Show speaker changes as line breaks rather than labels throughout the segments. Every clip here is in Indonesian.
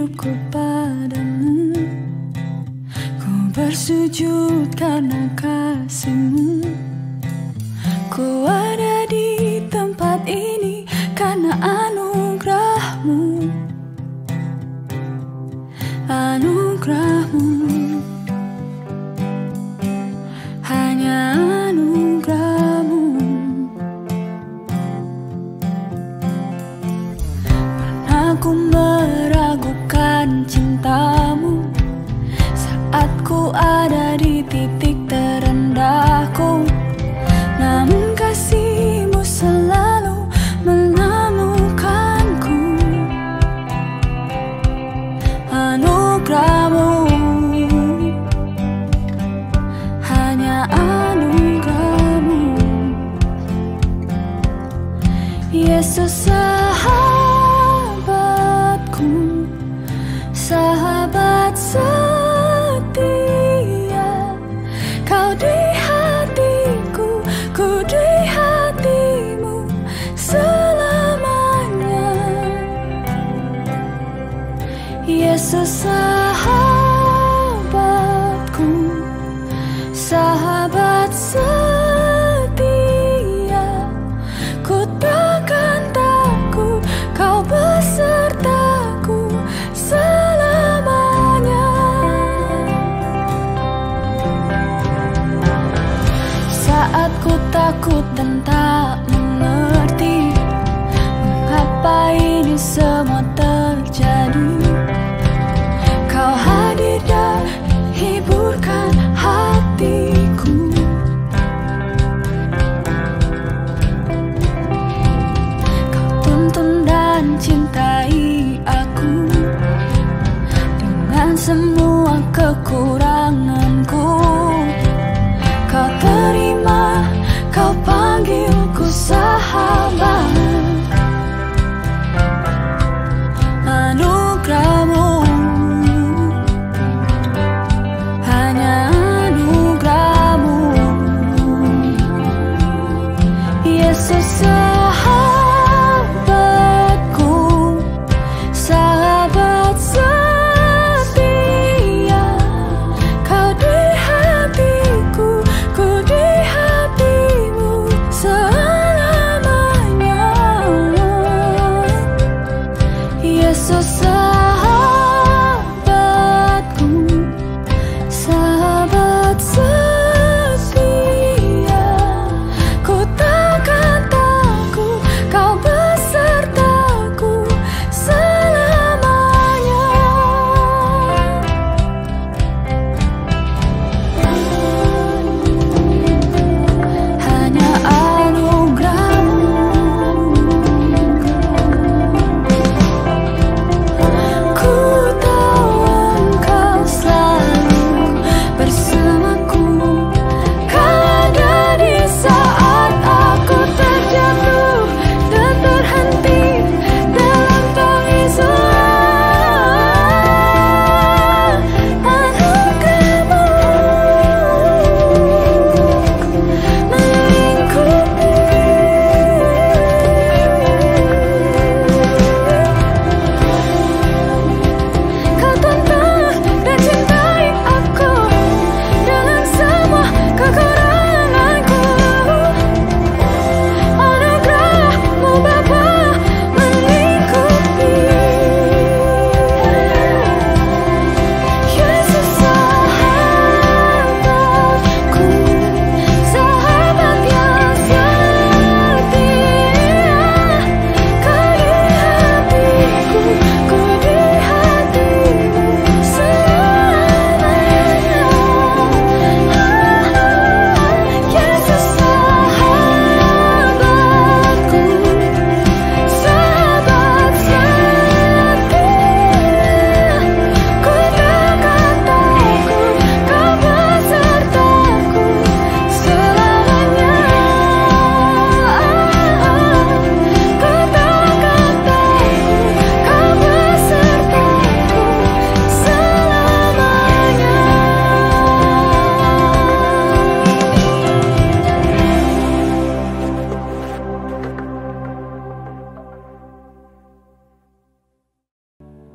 hidupku padamu. Ku bersujud karena kasih-Mu. Ku ada di tempat ini karena anugerah-Mu. Anugerah-Mu, hanya anugerah-Mu. Pernah ku meragukan cinta-Mu saat ku ada di titik terendahku, namun kasih-Mu selalu menemukanku. Anugerah-Mu, hanya anugerah-Mu. Yesus sahabatku, sahabat setia. Kau di hatiku, ku di hati-Mu selamanya. Yesus sahabatku, sahabat setia. Ku takkan takut, Kau besertaku selamanya. Saat ku takut dan tak mengerti mengapa ini semua terjadi, Kau hadir dan hiburkan hatiku. Kau tuntun dan cintai aku dengan semua kekuranganku. Kau terima, Kau panggilku sahabat. Anugerah-Mu, hanya anugerah-Mu. Yesus sahabatku, sahabat setia. Kau di hatiku, ku di hati-Mu selamanya. Yesus sahabatku, sahabat setia. Ku takkan takut, Kau besertaku selamanya. Hanya anugerah-Mu,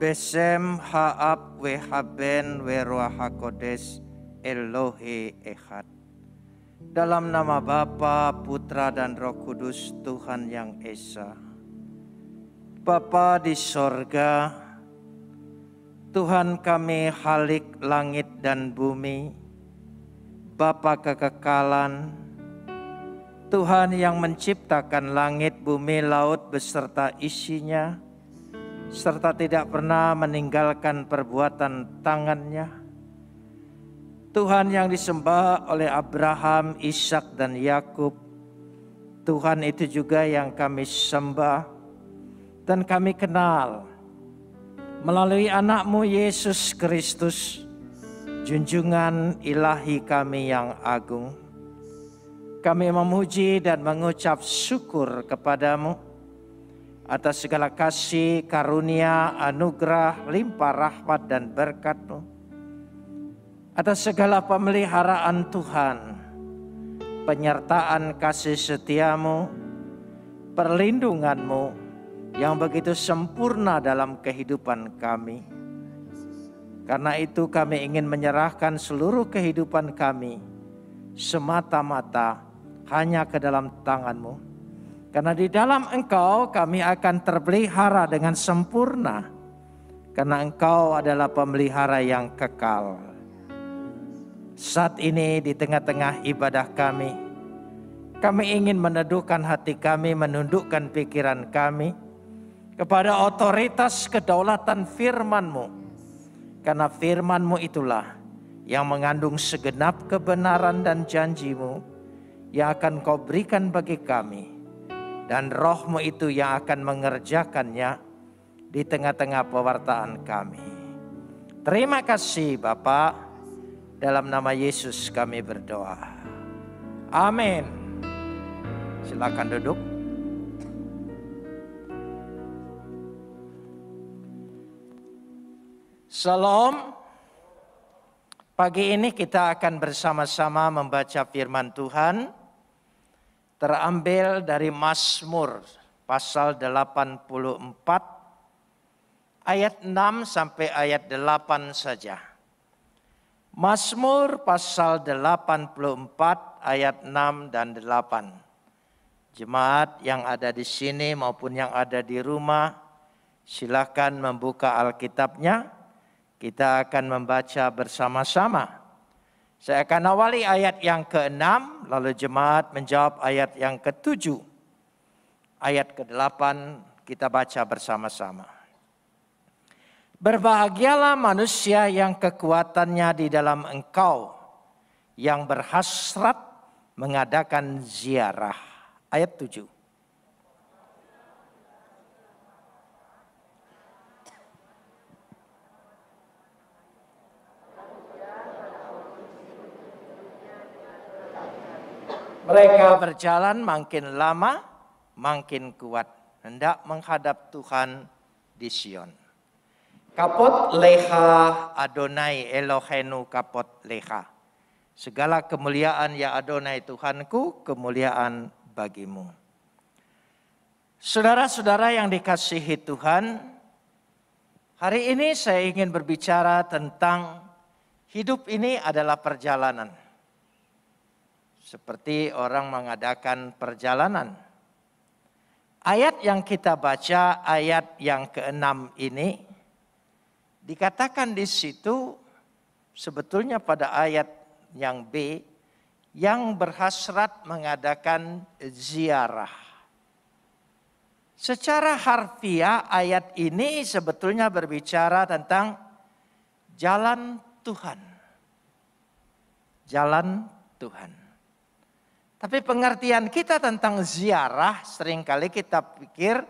Besem Haab Wehaben Weruah HaKodes Elohe Echad. Dalam nama Bapa, Putra dan Roh Kudus, Tuhan yang Esa. Bapa di sorga, Tuhan kami Khalik langit dan bumi, Bapa kekekalan, Tuhan yang menciptakan langit, bumi, laut beserta isinya, serta tidak pernah meninggalkan perbuatan tangannya. Tuhan yang disembah oleh Abraham, Ishak dan Yakub. Tuhan itu juga yang kami sembah dan kami kenal melalui anak-Mu Yesus Kristus, junjungan ilahi kami yang agung. Kami memuji dan mengucap syukur kepadamu atas segala kasih, karunia, anugerah, limpah rahmat dan berkat-Mu. Atas segala pemeliharaan Tuhan, penyertaan kasih setia-Mu, perlindungan-Mu yang begitu sempurna dalam kehidupan kami. Karena itu kami ingin menyerahkan seluruh kehidupan kami semata-mata hanya ke dalam tangan-Mu. Karena di dalam Engkau kami akan terpelihara dengan sempurna. Karena Engkau adalah pemelihara yang kekal. Saat ini di tengah-tengah ibadah kami ingin meneduhkan hati kami, menundukkan pikiran kami kepada otoritas kedaulatan firman-Mu. Karena firman-Mu itulah yang mengandung segenap kebenaran dan janji-Mu yang akan Kau berikan bagi kami. Dan Roh-Mu itu yang akan mengerjakannya di tengah-tengah pewartaan kami. Terima kasih Bapa, dalam nama Yesus kami berdoa. Amin. Silakan duduk. Shalom. Pagi ini kita akan bersama-sama membaca firman Tuhan. Terambil dari Mazmur pasal 84 ayat 6 sampai ayat 8 saja. Mazmur pasal 84 ayat 6 dan 8. Jemaat yang ada di sini maupun yang ada di rumah, silakan membuka Alkitabnya. Kita akan membaca bersama-sama. Saya akan awali ayat yang ke-6, lalu jemaat menjawab ayat yang ke-7. Ayat ke-8 kita baca bersama-sama. Berbahagialah manusia yang kekuatannya di dalam Engkau, yang berhasrat mengadakan ziarah. Ayat 7. Mereka berjalan makin lama, makin kuat, hendak menghadap Tuhan di Sion. Kapot leha Adonai Elohenu kapot leha. Segala kemuliaan ya Adonai Tuhanku, kemuliaan bagimu. Saudara-saudara yang dikasihi Tuhan, hari ini saya ingin berbicara tentang hidup ini adalah perjalanan. Seperti orang mengadakan perjalanan. Ayat yang kita baca, ayat yang ke-6 ini, dikatakan di situ sebetulnya pada ayat yang B, yang berhasrat mengadakan ziarah. Secara harfiah ayat ini sebetulnya berbicara tentang jalan Tuhan. Jalan Tuhan. Tapi pengertian kita tentang ziarah seringkali kita pikir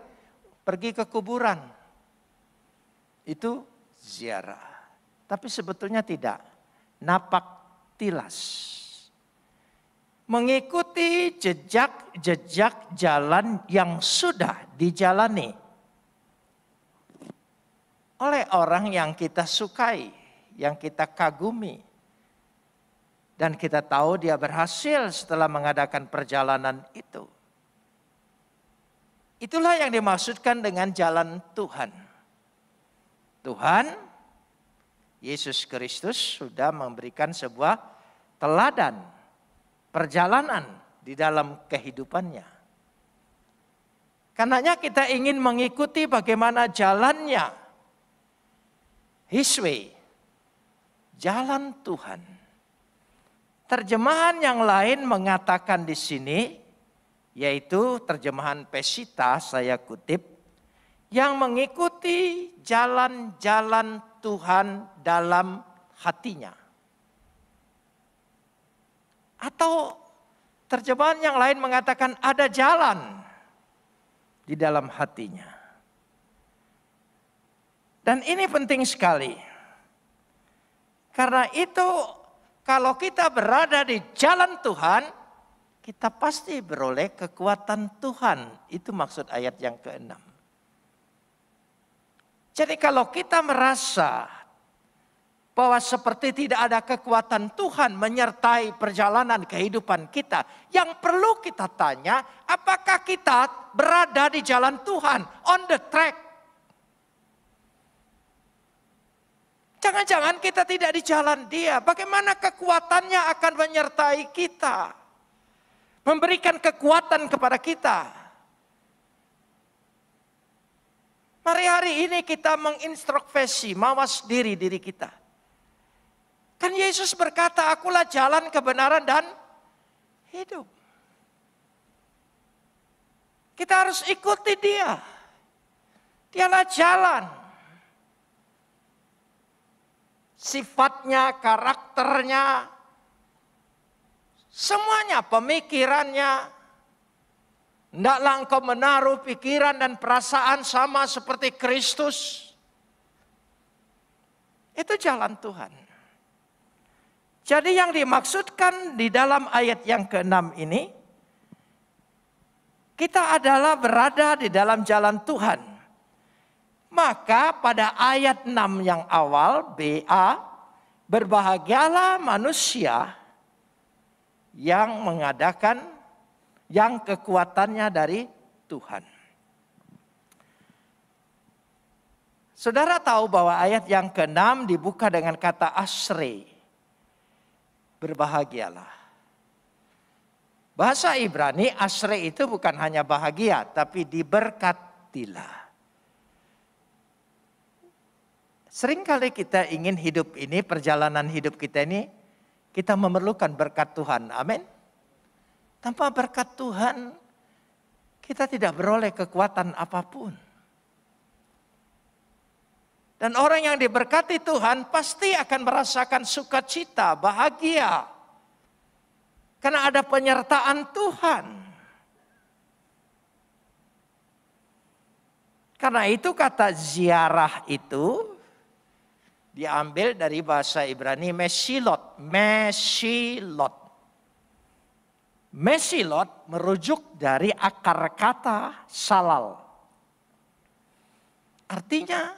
pergi ke kuburan. Itu ziarah. Tapi sebetulnya tidak. Napak tilas. Mengikuti jejak-jejak jalan yang sudah dijalani oleh orang yang kita sukai, yang kita kagumi. Dan kita tahu dia berhasil setelah mengadakan perjalanan itu. Itulah yang dimaksudkan dengan jalan Tuhan. Tuhan Yesus Kristus sudah memberikan sebuah teladan perjalanan di dalam kehidupannya. Karenanya kita ingin mengikuti bagaimana jalannya, His way, jalan Tuhan. Terjemahan yang lain mengatakan di sini, yaitu terjemahan Pesita, saya kutip, yang mengikuti jalan-jalan Tuhan dalam hatinya. Atau terjemahan yang lain mengatakan ada jalan di dalam hatinya. Dan ini penting sekali. Karena itu kalau kita berada di jalan Tuhan, kita pasti beroleh kekuatan Tuhan. Itu maksud ayat yang ke-6. Jadi kalau kita merasa bahwa seperti tidak ada kekuatan Tuhan menyertai perjalanan kehidupan kita, yang perlu kita tanya, apakah kita berada di jalan Tuhan, on the track? Jangan-jangan kita tidak di jalan Dia. Bagaimana kekuatannya akan menyertai kita, memberikan kekuatan kepada kita. Mari hari ini kita mengintrospeksi, mawas diri kita. Kan Yesus berkata, akulah jalan, kebenaran, dan hidup. Kita harus ikuti Dia. Dialah jalan. Sifatnya, karakternya, semuanya, pemikirannya. Hendaklah engkau menaruh pikiran dan perasaan sama seperti Kristus. Itu jalan Tuhan. Jadi yang dimaksudkan di dalam ayat yang ke-6 ini, kita adalah berada di dalam jalan Tuhan. Maka pada ayat 6 yang awal, BA, berbahagialah manusia yang mengadakan, yang kekuatannya dari Tuhan. Saudara tahu bahwa ayat yang ke-6 dibuka dengan kata asri. Berbahagialah. Bahasa Ibrani asri itu bukan hanya bahagia, tapi diberkatilah. Seringkali kita ingin hidup ini, perjalanan hidup kita ini, kita memerlukan berkat Tuhan. Amin. Tanpa berkat Tuhan, kita tidak beroleh kekuatan apapun. Dan orang yang diberkati Tuhan pasti akan merasakan sukacita, bahagia. Karena ada penyertaan Tuhan. Karena itu kata ziarah itu diambil dari bahasa Ibrani mesilot. Mesilot. Mesilot merujuk dari akar kata salal. Artinya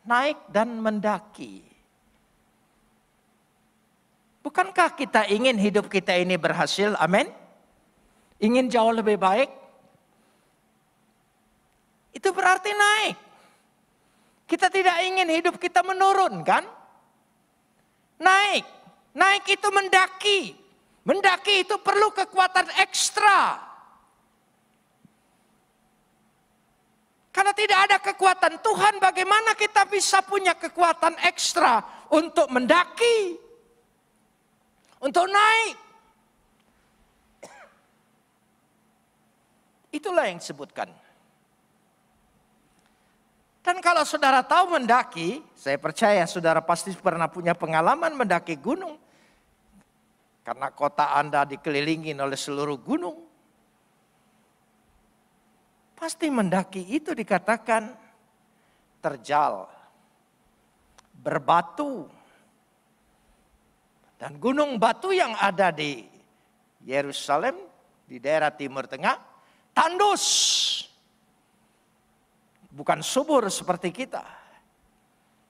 naik dan mendaki. Bukankah kita ingin hidup kita ini berhasil? Amin. Ingin jauh lebih baik? Itu berarti naik. Kita tidak ingin hidup kita menurun, kan? Naik. Naik itu mendaki. Mendaki itu perlu kekuatan ekstra. Karena tidak ada kekuatan Tuhan, bagaimana kita bisa punya kekuatan ekstra untuk mendaki? Untuk naik. Itulah yang disebutkan. Dan kalau saudara tahu mendaki, saya percaya saudara pasti pernah punya pengalaman mendaki gunung. Karena kota Anda dikelilingi oleh seluruh gunung. Pasti mendaki itu dikatakan terjal, berbatu. Dan gunung batu yang ada di Yerusalem, di daerah Timur Tengah, tandus. Bukan subur seperti kita.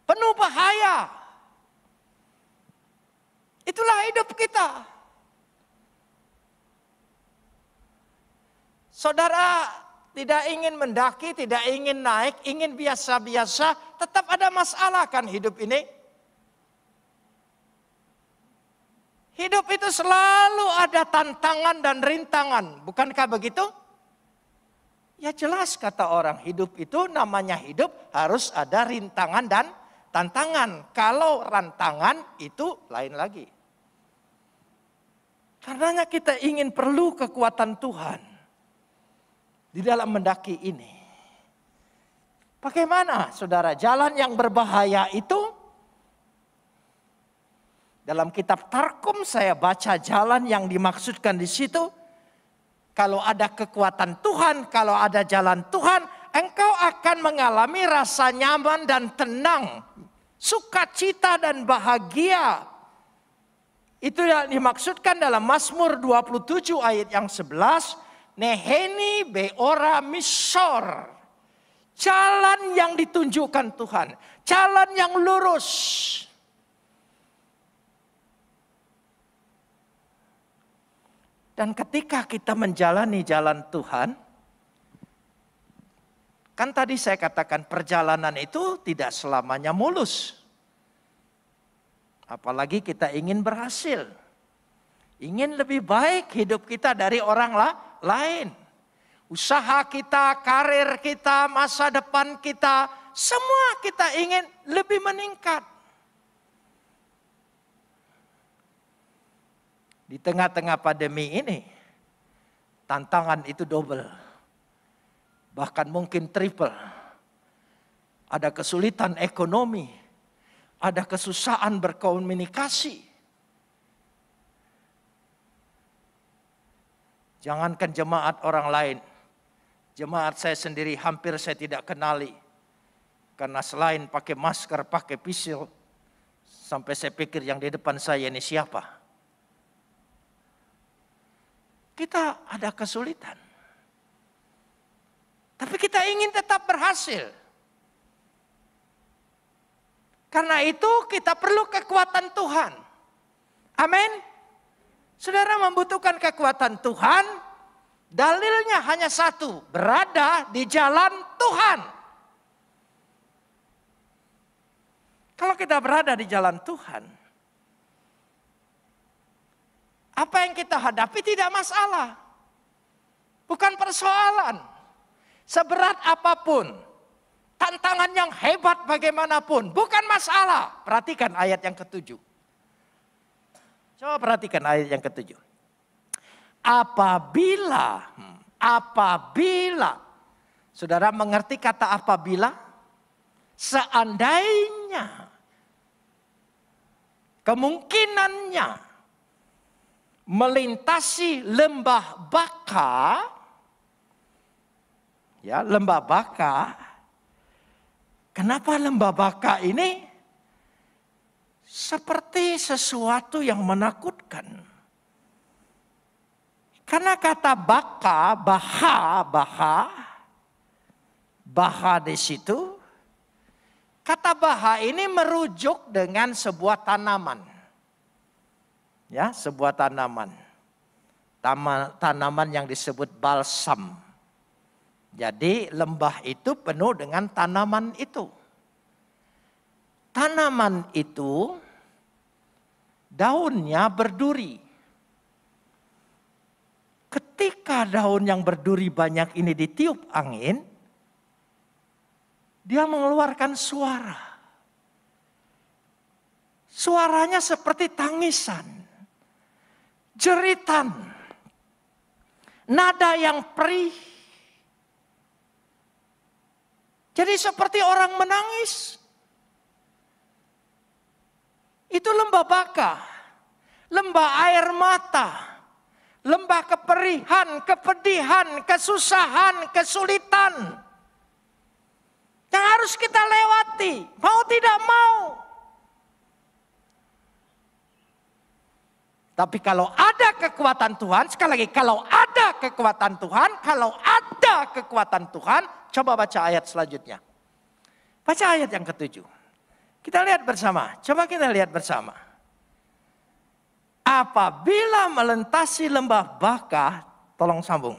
Penuh bahaya. Itulah hidup kita. Saudara tidak ingin mendaki, tidak ingin naik, ingin biasa-biasa, tetap ada masalah kan hidup ini. Hidup itu selalu ada tantangan dan rintangan, bukankah begitu? Ya jelas kata orang, hidup itu namanya hidup harus ada rintangan dan tantangan. Kalau rantangan itu lain lagi. Karenanya kita ingin perlu kekuatan Tuhan di dalam mendaki ini. Bagaimana saudara, jalan yang berbahaya itu? Dalam kitab Tarkum saya baca jalan yang dimaksudkan di situ. Kalau ada kekuatan Tuhan, kalau ada jalan Tuhan, engkau akan mengalami rasa nyaman dan tenang, sukacita dan bahagia. Itu yang dimaksudkan dalam Mazmur 27 ayat yang 11. Neheni beora misor. Jalan yang ditunjukkan Tuhan. Jalan yang lurus. Dan ketika kita menjalani jalan Tuhan. Kan tadi saya katakan perjalanan itu tidak selamanya mulus. Apalagi kita ingin berhasil. Ingin lebih baik hidup kita dari orang lain. Usaha kita, karir kita, masa depan kita. Semua kita ingin lebih meningkat. Di tengah-tengah pandemi ini. Tantangan itu double. Bahkan mungkin triple. Ada kesulitan ekonomi. Ada kesusahan berkomunikasi. Jangankan jemaat orang lain. Jemaat saya sendiri hampir saya tidak kenali. Karena selain pakai masker, pakai pisau. Sampai saya pikir yang di depan saya ini siapa. Kita ada kesulitan. Tapi kita ingin tetap berhasil. Karena itu kita perlu kekuatan Tuhan. Amin. Saudara membutuhkan kekuatan Tuhan. Dalilnya hanya satu. Berada di jalan Tuhan. Kalau kita berada di jalan Tuhan. Apa yang kita hadapi tidak masalah. Bukan persoalan. Seberat apapun. Tantangan yang hebat bagaimanapun. Bukan masalah. Perhatikan ayat yang ke-7. Coba perhatikan ayat yang ke-7. Apabila. Saudara mengerti kata apabila? Seandainya. Kemungkinannya. Melintasi lembah Baka. Ya, lembah Baka. Kenapa lembah Baka ini seperti sesuatu yang menakutkan? Karena kata Baka, Baha di situ. Kata Baha ini merujuk dengan sebuah tanaman. Ya, sebuah tanaman. Tanaman yang disebut balsam. Jadi lembah itu penuh dengan tanaman itu. Tanaman itu daunnya berduri. Ketika daun yang berduri banyak ini ditiup angin, dia mengeluarkan suara. Suaranya seperti tangisan, jeritan, nada yang perih. Jadi seperti orang menangis. Itu lembah Baka. Lembah air mata. Lembah keperihan, kepedihan, kesusahan, kesulitan. Yang harus kita lewati. Mau tidak mau. Tapi kalau ada kekuatan Tuhan. Sekali lagi, kalau ada kekuatan Tuhan. Kalau ada kekuatan Tuhan. Coba baca ayat selanjutnya. Baca ayat yang ke-7. Kita lihat bersama. Coba kita lihat bersama. Apabila melintasi lembah Baka. Tolong sambung.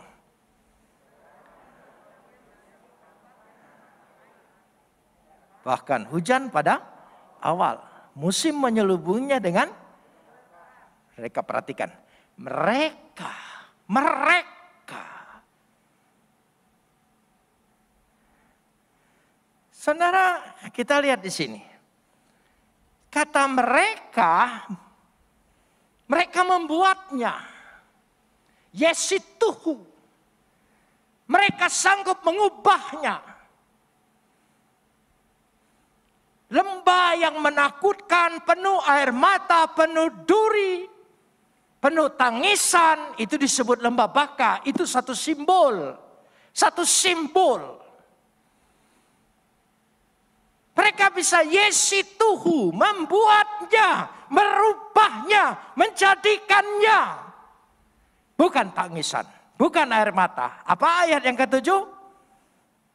Bahkan hujan pada awal. Musim menyelubunginya dengan, mereka perhatikan. Mereka. Saudara, kita lihat di sini. Kata mereka membuatnya. Yesituhu. Mereka sanggup mengubahnya. Lembah yang menakutkan, penuh air mata, penuh duri, penuh tangisan, itu disebut lembah baka. Itu satu simbol. Mereka bisa yesituhu, membuatnya, merubahnya, menjadikannya. Bukan tangisan, bukan air mata. Apa ayat yang ke-7?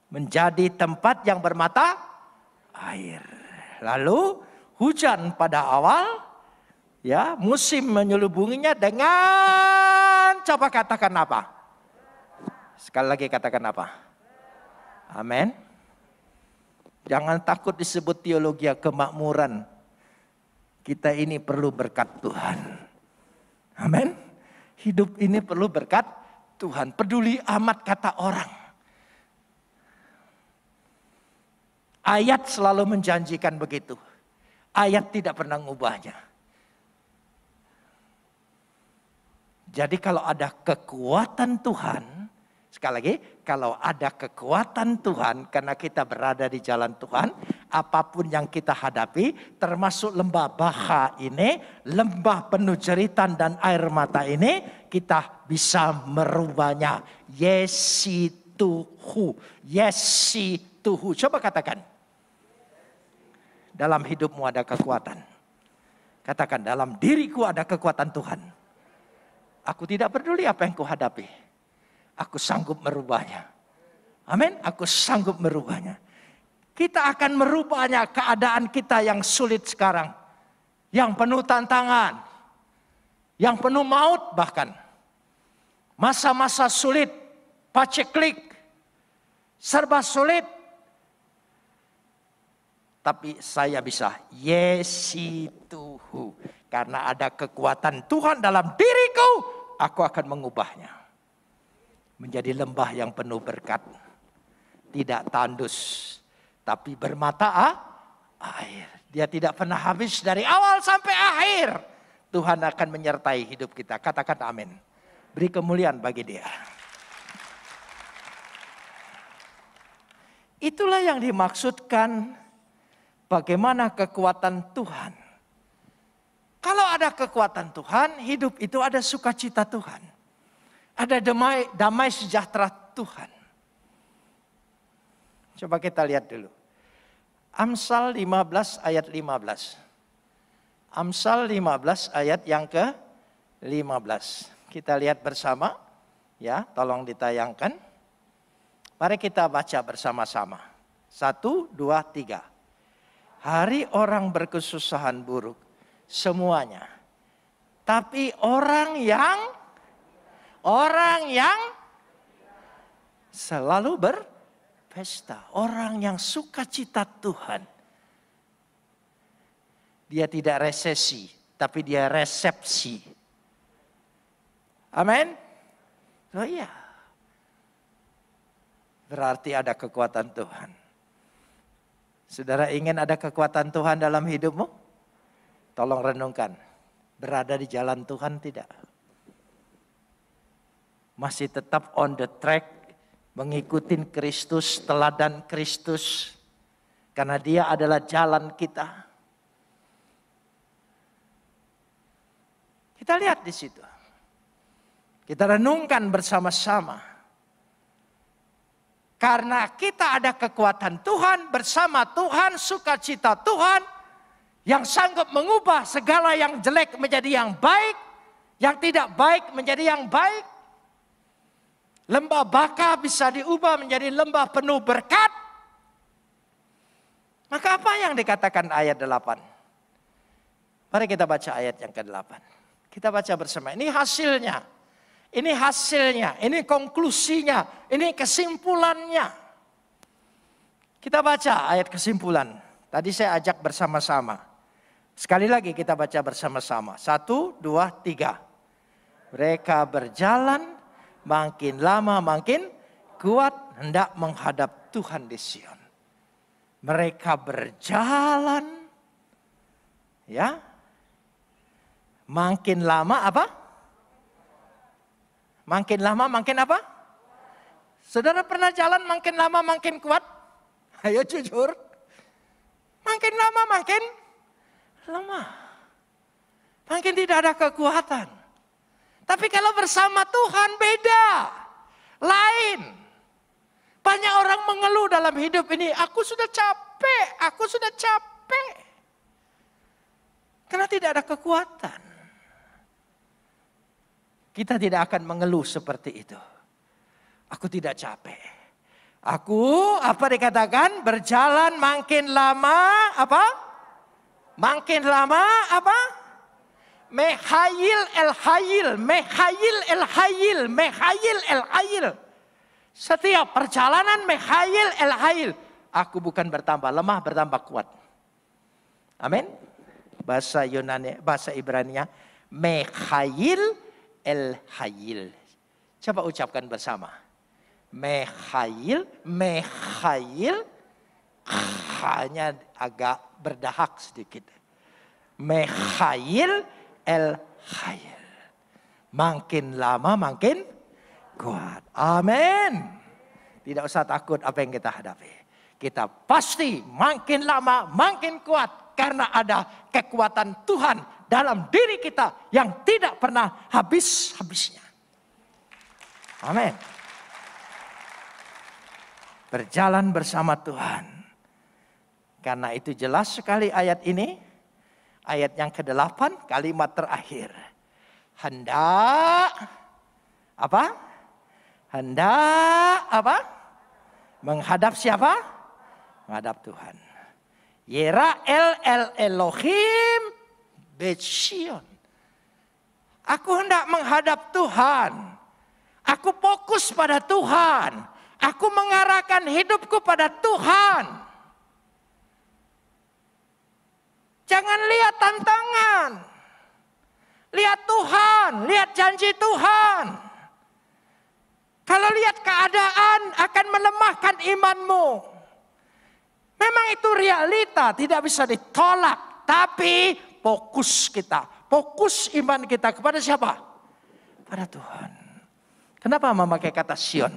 Menjadi tempat yang bermata air. Lalu hujan pada awal, ya, musim menyelubunginya dengan, coba katakan apa? Sekali lagi katakan apa? Amin. Jangan takut disebut teologi kemakmuran. Kita ini perlu berkat Tuhan. Amin. Hidup ini perlu berkat Tuhan. Peduli amat kata orang. Ayat selalu menjanjikan begitu. Ayat tidak pernah mengubahnya. Jadi kalau ada kekuatan Tuhan, sekali lagi, kalau ada kekuatan Tuhan karena kita berada di jalan Tuhan, apapun yang kita hadapi, termasuk lembah baka ini, lembah penuh jeritan dan air mata ini, kita bisa merubahnya. Yesituhu. Coba katakan. Dalam hidupmu ada kekuatan. Katakan, dalam diriku ada kekuatan Tuhan. Aku tidak peduli apa yang kuhadapi. Aku sanggup merubahnya. Amin. Aku sanggup merubahnya. Kita akan merubahnya keadaan kita yang sulit sekarang. Yang penuh tantangan. Yang penuh maut bahkan. Masa-masa sulit. Paceklik. Serba sulit. Tapi saya bisa. Yesituhu. Karena ada kekuatan Tuhan dalam diriku. Aku akan mengubahnya. Menjadi lembah yang penuh berkat. Tidak tandus. Tapi bermata air. Dia tidak pernah habis dari awal sampai akhir. Tuhan akan menyertai hidup kita. Katakan amin. Beri kemuliaan bagi dia. Itulah yang dimaksudkan bagaimana kekuatan Tuhan. Kalau ada kekuatan Tuhan, hidup itu ada sukacita Tuhan. Ada damai sejahtera Tuhan. Coba kita lihat dulu. Amsal 15 ayat 15. Amsal 15 ayat yang ke-15. Kita lihat bersama. Ya, tolong ditayangkan. Mari kita baca bersama-sama. 1, 2, 3. Hari orang berkesusahan buruk. Semuanya. Tapi orang yang selalu berpesta. Orang yang sukacita Tuhan. Dia tidak resesi, tapi dia resepsi. Amin. Oh iya. Berarti ada kekuatan Tuhan. Saudara ingin ada kekuatan Tuhan dalam hidupmu? Tolong renungkan. Berada di jalan Tuhan tidak? Masih tetap on the track, mengikuti Kristus, teladan Kristus. Karena dia adalah jalan kita. Kita lihat di situ. Kita renungkan bersama-sama. Karena kita ada kekuatan Tuhan, bersama Tuhan, sukacita Tuhan. Yang sanggup mengubah segala yang jelek menjadi yang baik. Yang tidak baik menjadi yang baik. Lembah baka bisa diubah menjadi lembah penuh berkat. Maka apa yang dikatakan ayat 8? Mari kita baca ayat yang ke-8. Kita baca bersama. Ini hasilnya. Ini hasilnya. Ini konklusinya. Ini kesimpulannya. Kita baca ayat kesimpulan. Tadi saya ajak bersama-sama. Sekali lagi kita baca bersama-sama. 1, 2, 3. Mereka berjalan makin lama makin kuat hendak menghadap Tuhan di Sion. Mereka berjalan, ya, makin lama apa? Makin lama makin apa? Saudara pernah jalan makin lama makin kuat? Ayo jujur. Makin lama makin lemah. Makin tidak ada kekuatan. Tapi kalau bersama Tuhan beda. Lain. Banyak orang mengeluh dalam hidup ini. Aku sudah capek. Aku sudah capek. Karena tidak ada kekuatan. Kita tidak akan mengeluh seperti itu. Aku tidak capek. Aku, apa dikatakan? Berjalan makin lama, apa? Makin lama, apa? Mehayil el hayil, mehayil el hayil, mehayil el hayil. Setiap perjalanan mehayil el hayil. Aku bukan bertambah lemah, bertambah kuat. Amin. Bahasa Yunani, bahasa Ibrani-nya mehayil el hayil. Coba ucapkan bersama. Mehayil, mehayil. Hanya agak berdahak sedikit. Mehayil el hayil. Makin lama makin kuat. Amin. Tidak usah takut apa yang kita hadapi. Kita pasti makin lama makin kuat. Karena ada kekuatan Tuhan dalam diri kita yang tidak pernah habis-habisnya. Amin. Berjalan bersama Tuhan. Karena itu jelas sekali ayat ini. Ayat yang ke-8, kalimat terakhir. Hendak apa? Hendak apa? Menghadap siapa? Menghadap Tuhan. Yira'el el Elohim Besion. Aku hendak menghadap Tuhan. Aku fokus pada Tuhan. Aku mengarahkan hidupku pada Tuhan. Jangan lihat tantangan. Lihat Tuhan, lihat janji Tuhan. Kalau lihat keadaan akan melemahkan imanmu. Memang itu realita, tidak bisa ditolak. Tapi fokus kita, fokus iman kita kepada siapa? Pada Tuhan. Kenapa memakai kata Sion?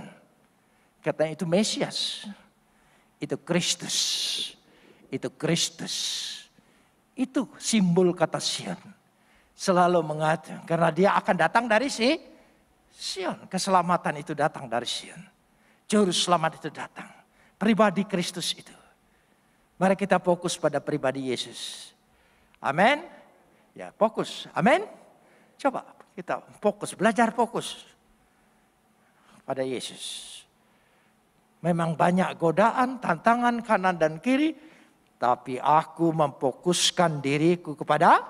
Katanya itu Mesias. Itu Kristus. Itu Kristus. Itu simbol kata Sion. Selalu mengatakan. Karena dia akan datang dari Sion. Keselamatan itu datang dari Sion. Juru selamat itu datang. Pribadi Kristus itu. Mari kita fokus pada pribadi Yesus. Amin. Ya, fokus. Amin. Coba kita fokus. Belajar fokus. Pada Yesus. Memang banyak godaan, tantangan kanan dan kiri. Tapi aku memfokuskan diriku kepada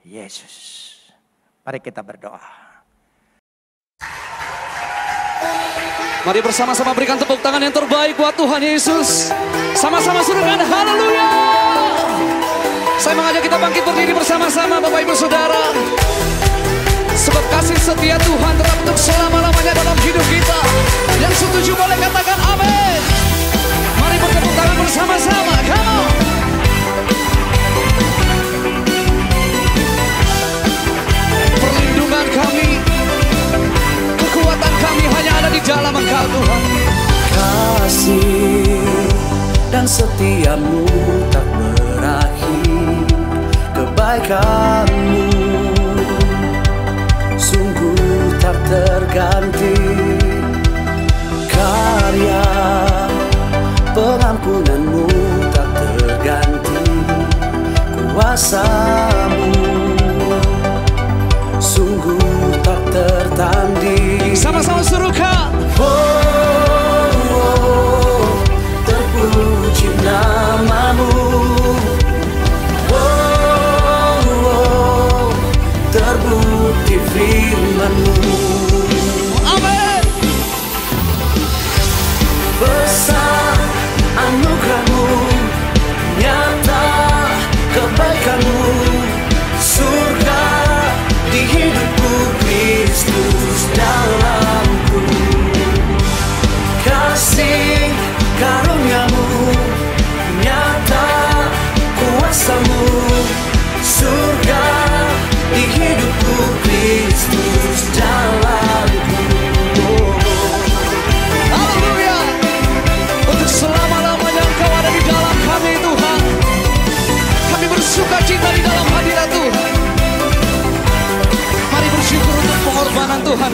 Yesus. Mari kita berdoa.
Mari bersama-sama berikan tepuk tangan yang terbaik buat Tuhan Yesus. Sama-sama suruhkan haleluya. Saya mengajak kita bangkit berdiri bersama-sama Bapak Ibu Saudara. Sebab kasih setia Tuhan tetap untuk selama-lamanya dalam hidup kita. Yang setuju boleh katakan amin. Mari bertepuk tangan bersama-sama. Come on. Perlindungan kami, kekuatan kami hanya ada di dalam Engkau Tuhan.
Kasih dan setiamu tak berakhir. Kebaikanmu sungguh tak terganti. Karya pengampunanmu tak terganti. Kuasamu sungguh tak tertanding.
Sama-sama suruhkan.
Terpuji namamu. Terbukti firman-Mu.
Amin.
Besar anugerah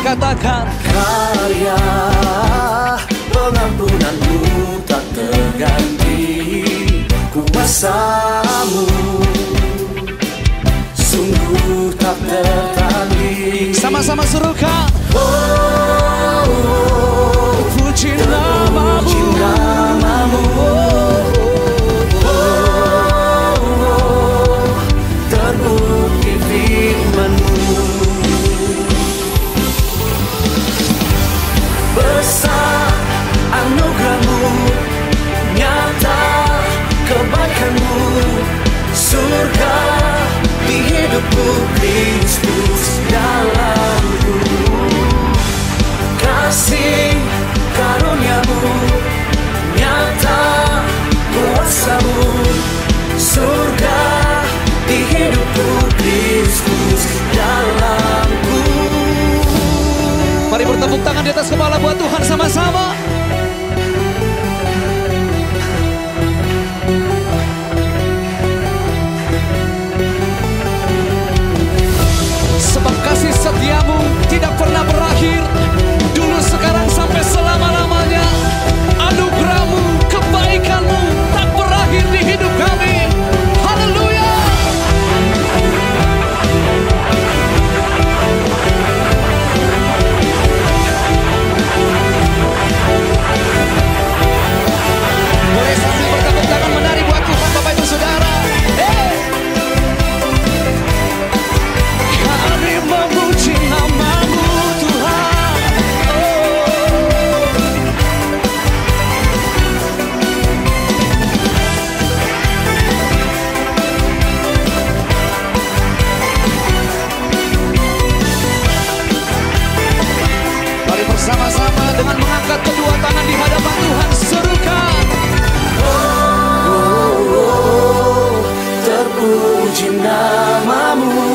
katakan,
karya pengampunanmu tak terganti, kuasamu sungguh tak tertanding.
sama-sama suruhkan. Puji
Terpuji namamu, terbukti firman-Mu. Besar anugerah-Mu, nyata kebaikan-Mu, surga di hidupku, Kristus dalamku. Kasih karunia-Mu, nyata kuasa-Mu, surga di hidupku, Kristus dalamku.
Mari bertepuk tangan di atas kepala buat Tuhan sama-sama. Sebab kasih setiamu tidak pernah berakhir, dulu, sekarang, sampai selama-lamanya. Anugerah-Mu, kebaikan-Mu tak berakhir di hidup kami. Haleluya. Boleh sambil bertepuk tangan menari buat Tuhan, Bapak Ibu Saudara. Kami memuji nama-Mu, Tuhan. Mari bersama-sama dengan mengangkat kedua tangan di hadapan Tuhan, serukan.
Terpuji nama-Mu,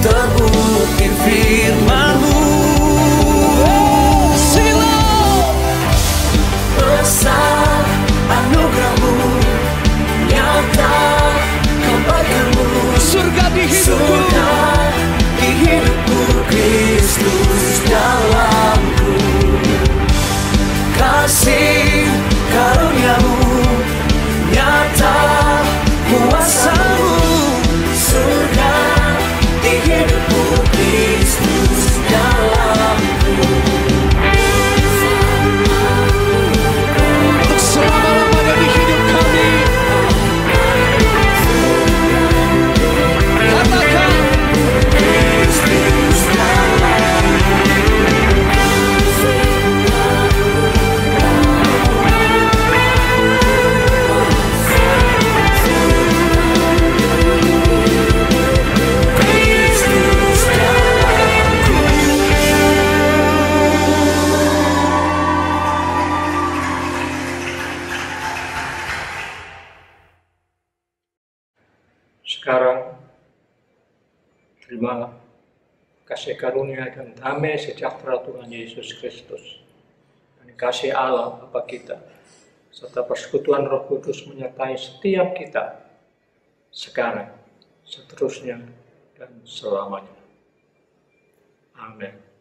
terbukti firman-Mu. Besar anugerah-Mu, nyata kebaikan-Mu,
Surga di hidupku,
surga di hidupku, Kristus dalamku. Kasih karunia-Mu, nyata kuasa-Mu, surga di hidupku, Kristus dalamku.
untuk selama-lamanya di hidup kami. Katakan,
Kristus dalamku. Kristus dalamku.
Sekarang, terima kasih karunia dan damai sejahtera Tuhan Yesus Kristus, dan kasih Allah Bapa kita, serta persekutuan Roh Kudus menyertai setiap kita, sekarang, seterusnya, dan selamanya. Amin.